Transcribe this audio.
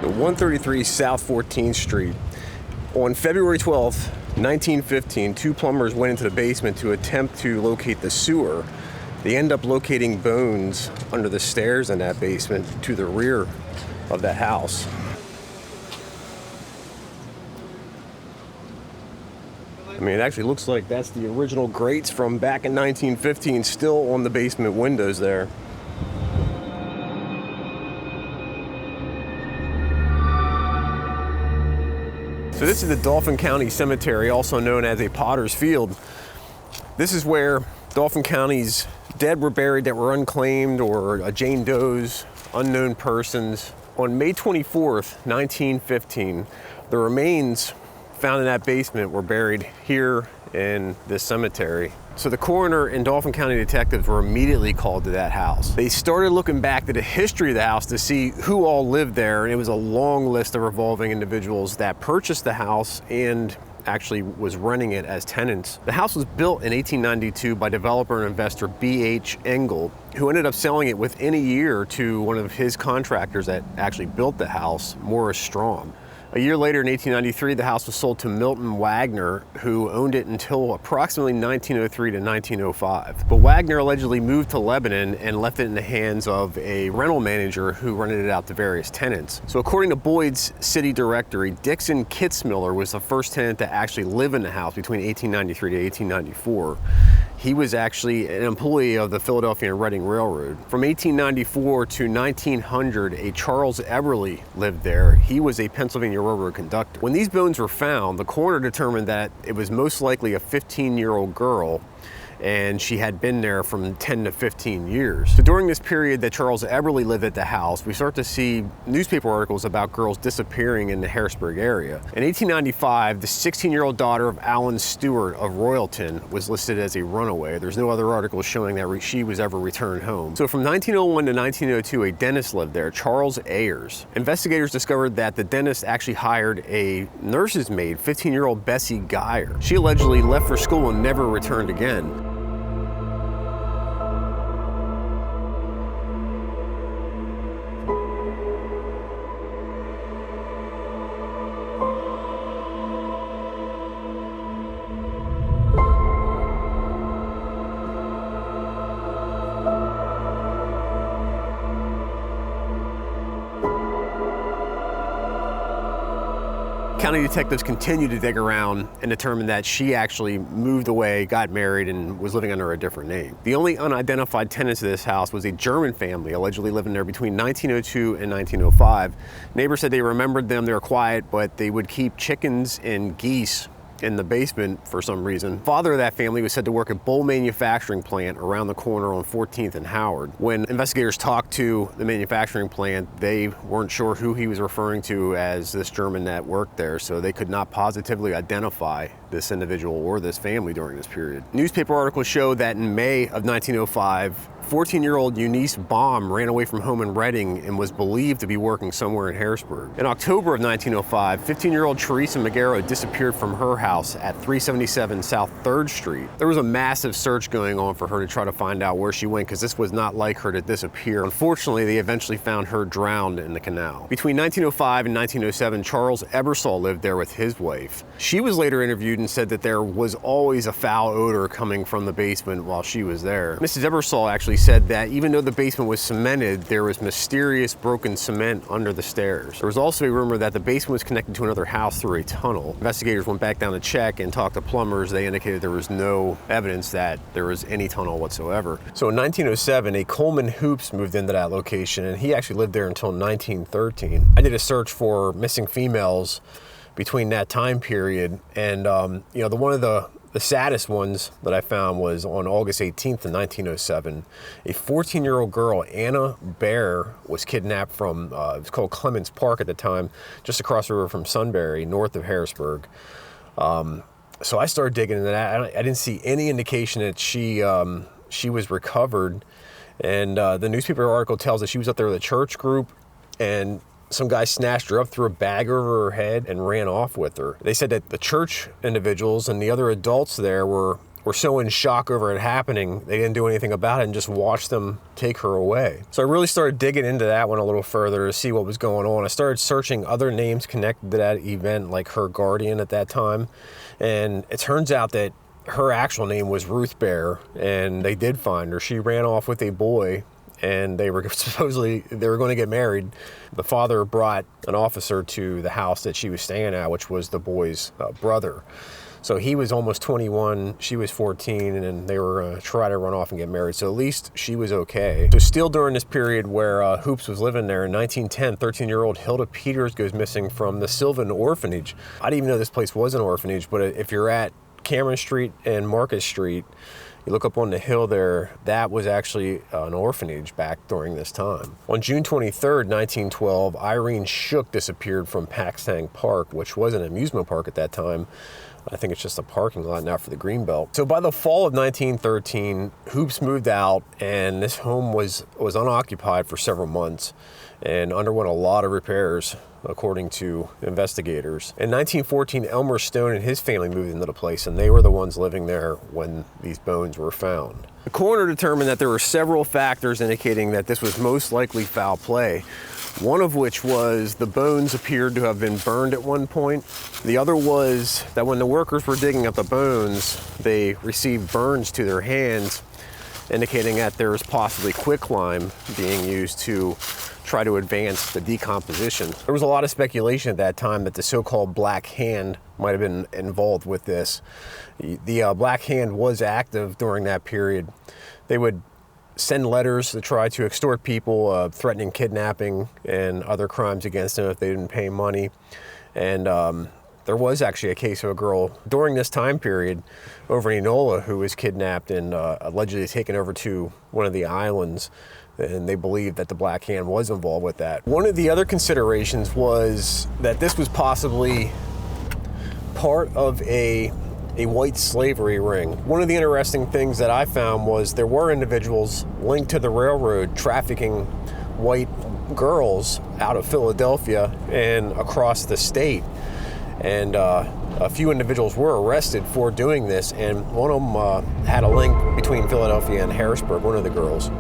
at 133 South 14th Street. On February 12th, 1915, two plumbers went into the basement to attempt to locate the sewer. They end up locating bones under the stairs in that basement to the rear of that house. I mean, it actually looks like that's the original grates from back in 1915 still on the basement windows there. So this is the Dauphin County Cemetery, also known as a Potter's Field. This is where Dauphin County's dead were buried that were unclaimed, or Jane Doe's, unknown persons. On May 24th, 1915, the remains found in that basement were buried here in this cemetery. So the coroner and Dauphin County detectives were immediately called to that house. They started looking back to the history of the house to see who all lived there, and it was a long list of revolving individuals that purchased the house and actually was renting it as tenants. The house was built in 1892 by developer and investor B.H. Engel, who ended up selling it within a year to one of his contractors that actually built the house, Morris Strom. A year later, in 1893, the house was sold to Milton Wagner, who owned it until approximately 1903 to 1905. But Wagner allegedly moved to Lebanon and left it in the hands of a rental manager who rented it out to various tenants. So according to Boyd's city directory, Dixon Kitzmiller was the first tenant to actually live in the house between 1893 to 1894. He was actually an employee of the Philadelphia and Reading Railroad. From 1894 to 1900, a Charles Eberly lived there. He was a Pennsylvania Railroad conductor. When these bones were found, the coroner determined that it was most likely a 15-year-old girl, and she had been there from 10 to 15 years. So during this period that Charles Eberly lived at the house, we start to see newspaper articles about girls disappearing in the Harrisburg area. In 1895, the 16-year-old daughter of Allen Stewart of Royalton was listed as a runaway. There's no other articles showing that she was ever returned home. So from 1901 to 1902, a dentist lived there, Charles Ayers. Investigators discovered that the dentist actually hired a nurse's maid, 15-year-old Bessie Geyer. She allegedly left for school and never returned again. County detectives continued to dig around and determined that she actually moved away, got married, and was living under a different name. The only unidentified tenants of this house was a German family, allegedly living there between 1902 and 1905. Neighbors said they remembered them, they were quiet, but they would keep chickens and geese in the basement for some reason. Father of that family was said to work at Bull Manufacturing Plant around the corner on 14th and Howard. When investigators talked to the manufacturing plant, they weren't sure who he was referring to as this German that worked there, so they could not positively identify this individual or this family during this period. Newspaper articles show that in May of 1905, 14-year-old Eunice Baum ran away from home in Reading and was believed to be working somewhere in Harrisburg. In October of 1905, 15-year-old Teresa Magaro disappeared from her house at 377 South 3rd Street. There was a massive search going on for her to try to find out where she went, because this was not like her to disappear. Unfortunately, they eventually found her drowned in the canal. Between 1905 and 1907, Charles Ebersol lived there with his wife. She was later interviewed and said that there was always a foul odor coming from the basement while she was there. Mrs. Ebersol actually said that even though the basement was cemented, there was mysterious broken cement under the stairs. There was also a rumor that the basement was connected to another house through a tunnel. Investigators went back down to check and talked to plumbers. They indicated there was no evidence that there was any tunnel whatsoever. So in 1907, a Coleman Hoops moved into that location, and he actually lived there until 1913. I did a search for missing females between that time period, and one of the saddest ones that I found was on August 18th of 1907. A 14-year-old girl, Anna Bear, was kidnapped from, it was called Clements Park at the time, just across the river from Sunbury, north of Harrisburg. So I started digging into that. I didn't see any indication that she was recovered. And the newspaper article tells us she was up there with a church group, and some guy snatched her up, threw a bag over her head, and ran off with her. They said that the church individuals and the other adults there were were so in shock over it happening, they didn't do anything about it and just watched them take her away. So I really started digging into that one a little further to see what was going on. I started searching other names connected to that event, like her guardian at that time. And it turns out that her actual name was Ruth Bear, and they did find her. She ran off with a boy, and they were going to get married. The father brought an officer to the house that she was staying at, which was the boy's brother. So he was almost 21, she was 14, and then they were going to try to run off and get married. So at least she was okay. So still during this period where Hoops was living there, in 1910, 13-year-old Hilda Peters goes missing from the Sylvan Orphanage. I didn't even know this place was an orphanage, but if you're at Cameron Street and Market Street, you look up on the hill there, that was actually an orphanage back during this time. On June 23rd, 1912, Irene Shook disappeared from Paxtang Park, which was an amusement park at that time. I think it's just a parking lot now for the Greenbelt. So by the fall of 1913, Hoops moved out, and this home was unoccupied for several months and underwent a lot of repairs, according to investigators. In 1914, Elmer Stone and his family moved into the place, and they were the ones living there when these bones were found. The coroner determined that there were several factors indicating that this was most likely foul play, one of which was the bones appeared to have been burned at one point. The other was that when the workers were digging up the bones, they received burns to their hands, indicating that there was possibly quicklime being used to try to advance the decomposition. There was a lot of speculation at that time that the so-called Black Hand might have been involved with this. The Black Hand was active during that period. They would send letters to try to extort people, threatening kidnapping and other crimes against them if they didn't pay money. And there was actually a case of a girl during this time period over in Enola who was kidnapped and allegedly taken over to one of the islands, and they believed that the Black Hand was involved with that. One of the other considerations was that this was possibly part of a white slavery ring. One of the interesting things that I found was there were individuals linked to the railroad trafficking white girls out of Philadelphia and across the state. And a few individuals were arrested for doing this, and one of them had a link between Philadelphia and Harrisburg, one of the girls.